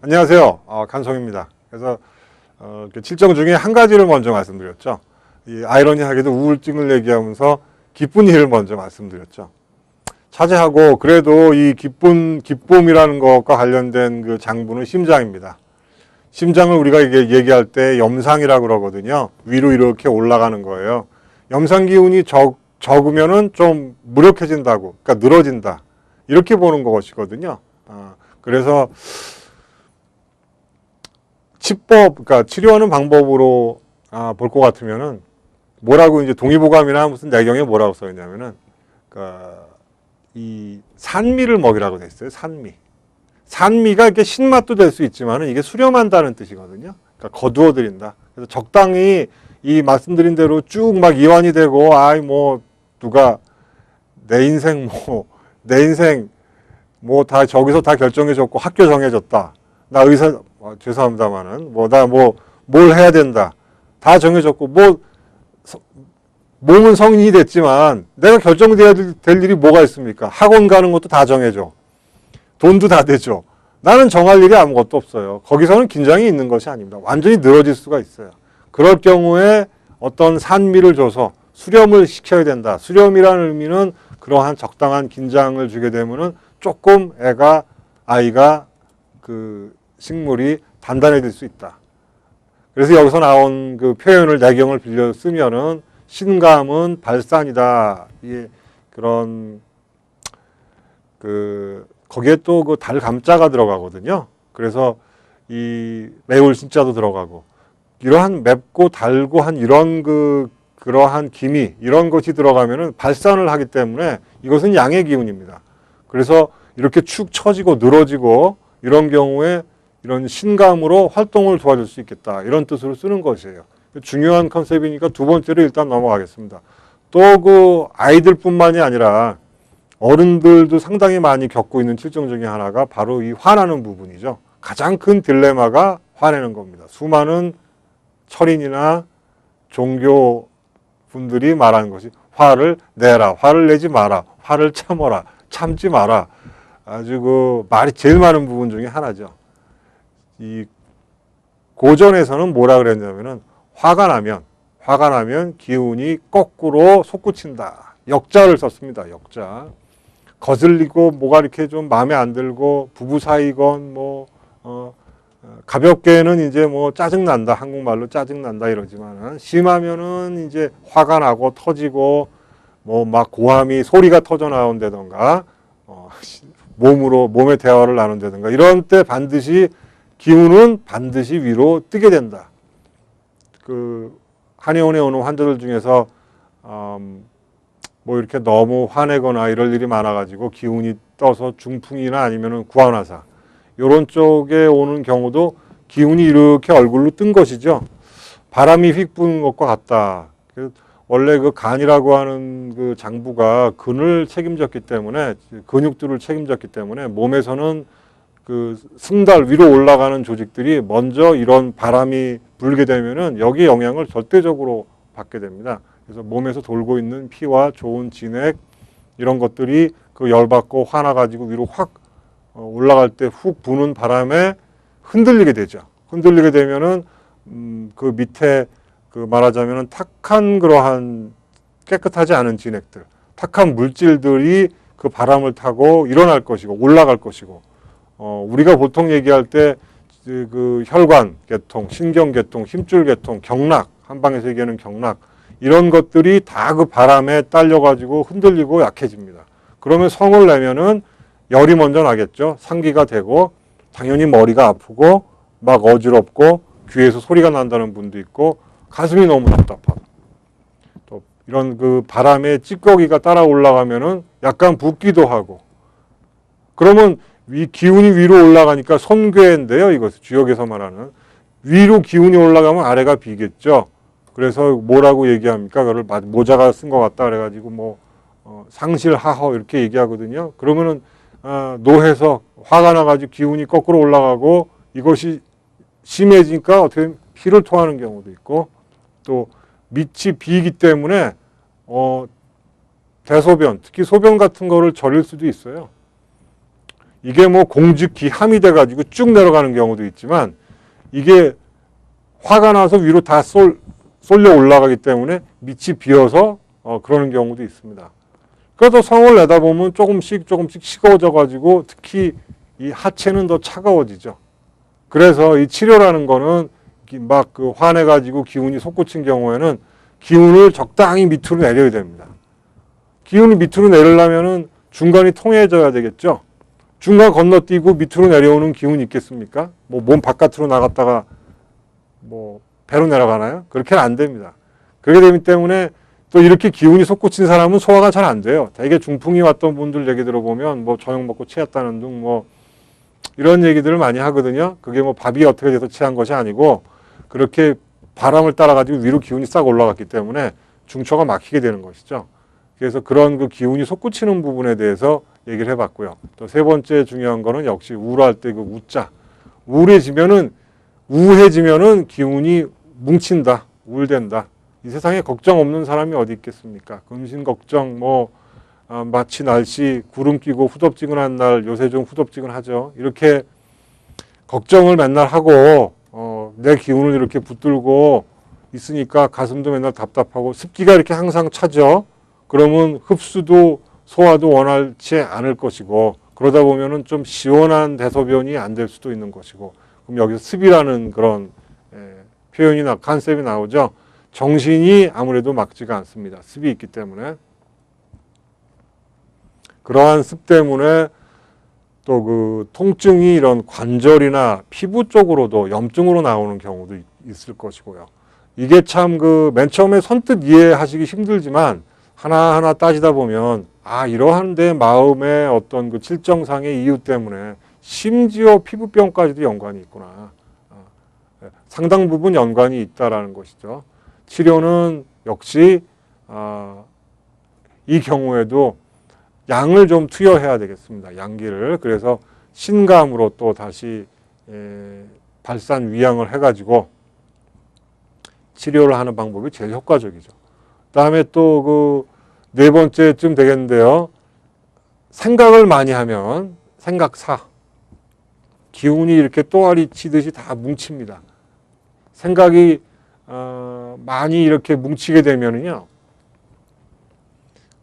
안녕하세요. 간성입니다. 그래서 칠정 중에 한 가지를 먼저 말씀드렸죠. 이 아이러니하게도 우울증을 얘기하면서 기쁜 일을 먼저 말씀드렸죠. 차지하고 그래도 이 기쁨이라는 것과 관련된 그 장부는 심장입니다. 심장을 우리가 얘기할 때 염상이라고 그러거든요. 위로 이렇게 올라가는 거예요. 염상 기운이 적으면은 좀 무력해진다고, 그러니까 늘어진다. 이렇게 보는 것이거든요. 그래서 그러니까 치료하는 방법으로 볼 것 같으면은 뭐라고 이제 동의보감이나 무슨 내경에 뭐라고 써 있냐면은 이 산미를 먹이라고 돼 있어요. 산미가 이렇게 신맛도 될 수 있지만은 이게 수렴한다는 뜻이거든요. 그러니까 거두어들인다. 그래서 적당히 이 말씀드린 대로 쭉 막 이완이 되고 누가 내 인생 다 저기서 다 결정해줬고 학교 정해졌다. 나 의사 죄송합니다만은 뭘 해야 된다. 다 정해졌고 몸은 성인이 됐지만 내가 결정돼야 될 일이 뭐가 있습니까? 학원 가는 것도 다 정해져. 돈도 다 되죠. 나는 정할 일이 아무것도 없어요. 거기서는 긴장이 있는 것이 아닙니다. 완전히 늘어질 수가 있어요. 그럴 경우에 어떤 산미를 줘서 수렴을 시켜야 된다. 수렴이라는 의미는 그러한 적당한 긴장을 주게 되면은 조금 아이가 그 식물이 단단해질 수 있다. 그래서 여기서 나온 그 표현을 내경을 빌려 쓰면은 신감은 발산이다. 그런 거기에 또 그 달감자가 들어가거든요. 그래서 이 매울 신자도 들어가고 이러한 맵고 달고 한 그러한 기미 이런 것이 들어가면은 발산을 하기 때문에 이것은 양의 기운입니다. 그래서 이렇게 축 처지고 늘어지고 이런 경우에 이런 신감으로 활동을 도와줄 수 있겠다. 이런 뜻으로 쓰는 것이에요. 중요한 컨셉이니까 두 번째로 일단 넘어가겠습니다. 또 그 아이들뿐만이 아니라 어른들도 상당히 많이 겪고 있는 칠정 중에 하나가 바로 이 화나는 부분이죠. 가장 큰 딜레마가 화내는 겁니다. 수많은 철인이나 종교 분들이 말하는 것이 화를 내라, 화를 내지 마라, 화를 참어라, 참지 마라. 아주 그 말이 제일 많은 부분 중에 하나죠. 이 고전에서는 뭐라 그랬냐면은 화가 나면 기운이 거꾸로 솟구친다. 역자를 썼습니다. 역자. 거슬리고 뭐가 이렇게 좀 마음에 안 들고 부부 사이건 가볍게는 이제 짜증난다. 한국말로 짜증난다 이러지만은 심하면은 이제 화가 나고 터지고 막 고함이 소리가 터져 나온다던가 몸에 대화를 나눈다던가 이런 때 기운은 반드시 위로 뜨게 된다. 한의원에 오는 환자들 중에서 이렇게 너무 화내거나 이럴 일이 많아가지고 기운이 떠서 중풍이나 아니면은 구안화사 이런 쪽에 오는 경우도 기운이 이렇게 얼굴로 뜬 것이죠. 바람이 휙 부는 것과 같다. 원래 그 간이라고 하는 그 장부가 근을 책임졌기 때문에 근육들을 책임졌기 때문에 몸에서는 그 승달 위로 올라가는 조직들이 먼저 이런 바람이 불게 되면은 여기 영향을 절대적으로 받게 됩니다. 그래서 몸에서 돌고 있는 피와 좋은 진액 이런 것들이 그 열받고 화나가지고 위로 확 올라갈 때 훅 부는 바람에 흔들리게 되죠. 흔들리게 되면은 그 밑에 말하자면은 탁한 그러한 깨끗하지 않은 진액들, 탁한 물질들이 그 바람을 타고 일어날 것이고 올라갈 것이고 우리가 보통 얘기할 때 그 혈관 계통, 신경 계통, 힘줄 계통, 경락, 한방에서 얘기하는 경락 이런 것들이 다 그 바람에 딸려가지고 흔들리고 약해집니다. 그러면 성을 내면은 열이 먼저 나겠죠. 상기가 되고 당연히 머리가 아프고 막 어지럽고 귀에서 소리가 난다는 분도 있고 가슴이 너무 답답하고 또 이런 그 바람에 찌꺼기가 따라 올라가면은 약간 붓기도 하고 그러면 기운이 위로 올라가니까 손괴인데요. 이것은 주역에서 말하는 위로 기운이 올라가면 아래가 비겠죠. 그래서 뭐라고 얘기합니까? 그걸 모자가 쓴 것 같다 그래가지고 상실하허 이렇게 얘기하거든요. 그러면은 노해서 화가 나가지고 기운이 거꾸로 올라가고 이것이 심해지니까 어떻게 피를 토하는 경우도 있고 또 밑이 비기 때문에 대소변 특히 소변 같은 거를 절일 수도 있어요. 이게 뭐 공직기함이 돼가지고 쭉 내려가는 경우도 있지만 이게 화가 나서 위로 다 쏠려 올라가기 때문에 밑이 비어서 그러는 경우도 있습니다. 그래서 성을 내다보면 조금씩 식어져-가지고 특히 이 하체는 더 차가워지죠. 그래서 이 치료라는 거는 막 그 화내가지고 기운이 솟구친 경우에는 기운을 적당히 밑으로 내려야 됩니다. 기운을 밑으로 내리려면은 중간이 통해져야 되겠죠. 중간 건너뛰고 밑으로 내려오는 기운이 있겠습니까? 뭐 몸 바깥으로 나갔다가 뭐 배로 내려가나요? 그렇게는 안 됩니다. 그렇게 되기 때문에 또 이렇게 기운이 솟구친 사람은 소화가 잘 안 돼요. 되게 중풍이 왔던 분들 얘기 들어보면 뭐 저녁 먹고 체했다는 등 뭐 이런 얘기들을 많이 하거든요. 그게 뭐 밥이 어떻게 돼서 체한 것이 아니고 그렇게 바람을 따라가지고 위로 기운이 싹 올라갔기 때문에 중처가 막히게 되는 것이죠. 그래서 그런 그 기운이 솟구치는 부분에 대해서 얘기를 해봤고요. 또 세 번째 중요한 거는 역시 우울할 때 그 우자. 우울해지면은 기운이 뭉친다. 우울된다. 이 세상에 걱정 없는 사람이 어디 있겠습니까? 근심 걱정, 마치 날씨 구름 끼고 후덥지근한 날 요새 좀 후덥지근하죠. 이렇게 걱정을 맨날 하고 내 기운을 이렇게 붙들고 있으니까 가슴도 맨날 답답하고 습기가 이렇게 항상 차죠. 그러면 흡수도 소화도 원활치 않을 것이고 그러다 보면은 좀 시원한 대소변이 안 될 수도 있는 것이고 그럼 여기서 습이라는 그런 컨셉이 나오죠. 정신이 아무래도 막지가 않습니다. 습이 있기 때문에. 그러한 습 때문에 또 그 통증이 이런 관절이나 피부 쪽으로도 염증으로 나오는 경우도 있을 것이고요. 이게 참 그 맨 처음에 선뜻 이해하시기 힘들지만 하나하나 따지다 보면 이러한 데 마음의 어떤 그 칠정상의 이유 때문에 심지어 피부병까지도 연관이 있구나. 상당 부분 연관이 있다라는 것이죠. 치료는 역시 이 경우에도 양을 좀 투여해야 되겠습니다. 양기를. 그래서 신감으로 또 다시 발산 위양을 해가지고 치료를 하는 방법이 제일 효과적이죠. 그다음에 또 그 네 번째쯤 되겠는데요. 생각을 많이 하면 생각사. 기운이 이렇게 또아리 치듯이 다 뭉칩니다. 생각이 많이 이렇게 뭉치게 되면은요.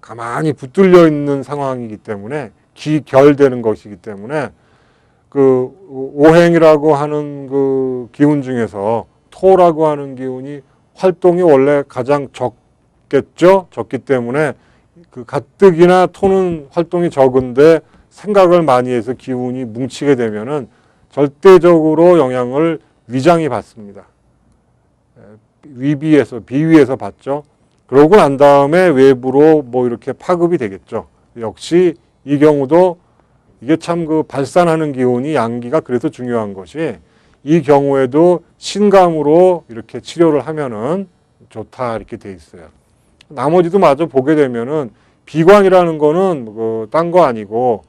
가만히 붙들려 있는 상황이기 때문에 기결되는 것이기 때문에 그 오행이라고 하는 그 기운 중에서 토라고 하는 기운이 활동이 원래 가장 적겠죠. 적기 때문에 그 가뜩이나 토는 활동이 적은데 생각을 많이 해서 기운이 뭉치게 되면은 절대적으로 영향을 위장이 받습니다. 비위에서 받죠. 그러고 난 다음에 외부로 뭐 이렇게 파급이 되겠죠. 역시 이 경우도 이게 참 그 발산하는 기운이 양기가 그래서 중요한 것이 이 경우에도 신감으로 이렇게 치료를 하면은 좋다 이렇게 돼 있어요. 나머지도 마저 보게 되면은 비관이라는 거는 그 딴 거 아니고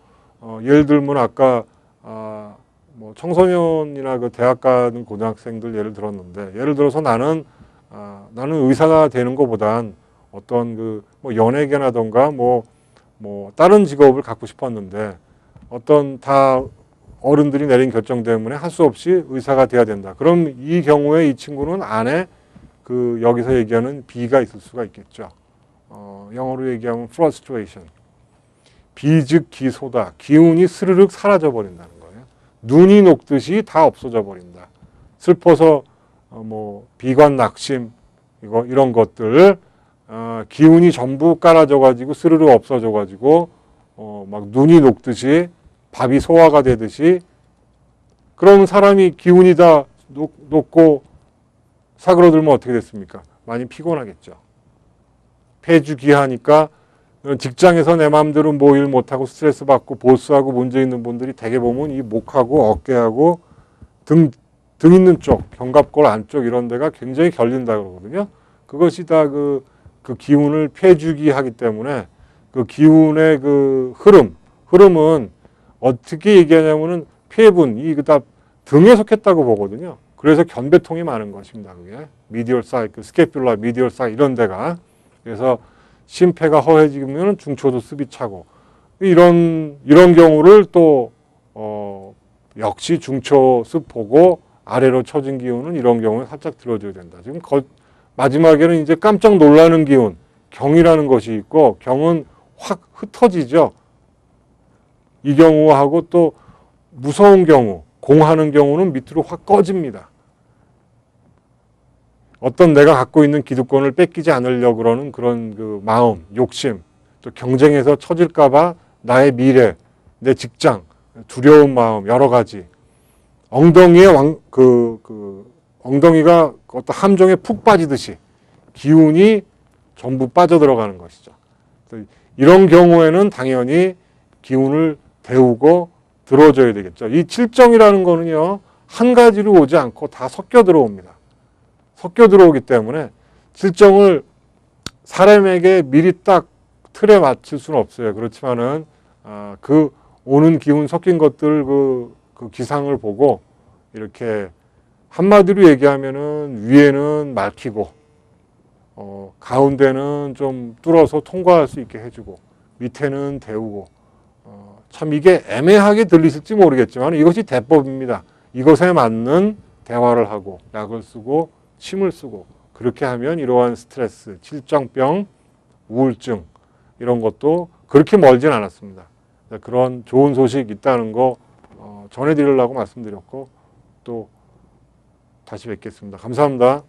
예를 들면 아까 뭐 청소년이나 그 대학 가는 고등학생들 예를 들었는데 예를 들어서 나는 의사가 되는 것보단 어떤 그 뭐 연예계라던가 뭐 다른 직업을 갖고 싶었는데 어떤 다 어른들이 내린 결정 때문에 할 수 없이 의사가 돼야 된다. 그럼 이 경우에 이 친구는 안에 그 여기서 얘기하는 비가 있을 수가 있겠죠. 영어로 얘기하면 frustration. 비즉 기소다. 기운이 스르륵 사라져 버린다는 거예요. 눈이 녹듯이 다 없어져 버린다. 슬퍼서 뭐 비관 낙심 이런 것들 기운이 전부 깔아져 가지고 스르르 없어져 가지고 막 눈이 녹듯이 밥이 소화가 되듯이 그럼 사람이 기운이 다 녹고 사그러들면 어떻게 됐습니까? 많이 피곤하겠죠. 폐주기하니까 직장에서 내 마음대로 뭐 일 못하고 스트레스 받고 보스하고 문제 있는 분들이 대개 보면 이 목하고 어깨하고 등 있는 쪽, 견갑골 안쪽 이런 데가 굉장히 결린다 그러거든요. 그것이 다 그 기운을 폐주기하기 때문에 그 기운의 그 흐름은 어떻게 얘기하냐면은 폐분, 다 등에 속했다고 보거든요. 그래서 견배통이 많은 것입니다. 그게 미디얼 사이, 스캐뷸라, 미디얼 사이 이런 데가. 그래서 심폐가 허해지면 중초도 습이 차고 이런 경우를 또 역시 중초습 보고 아래로 처진 기운은 이런 경우에 살짝 들어줘야 된다. 지금 마지막에는 이제 깜짝 놀라는 기운, 경이라는 것이 있고, 경은 확 흩어지죠. 이 경우하고 또 무서운 경우, 공하는 경우는 밑으로 확 꺼집니다. 어떤 내가 갖고 있는 기득권을 뺏기지 않으려고 그러는 그런 그 마음, 욕심, 또 경쟁에서 처질까봐 나의 미래, 내 직장, 두려운 마음, 여러 가지. 엉덩이에 엉덩이가 어떤 함정에 푹 빠지듯이 기운이 전부 빠져들어가는 것이죠. 이런 경우에는 당연히 기운을 데우고 들어줘야 되겠죠. 이 칠정이라는 거는요, 한 가지로 오지 않고 다 섞여 들어옵니다. 섞여 들어오기 때문에 칠정을 사람에게 미리 딱 틀에 맞출 수는 없어요. 그렇지만은 그 오는 기운 섞인 것들 그 기상을 보고 이렇게 한마디로 얘기하면은 위에는 맑히고 가운데는 좀 뚫어서 통과할 수 있게 해주고 밑에는 데우고 참 이게 애매하게 들리실지 모르겠지만 이것이 대법입니다. 이것에 맞는 대화를 하고 약을 쓰고 침을 쓰고 그렇게 하면 이러한 스트레스, 칠정병, 우울증 이런 것도 그렇게 멀진 않았습니다. 그런 좋은 소식 있다는 거 전해드리려고 말씀드렸고 또 다시 뵙겠습니다. 감사합니다.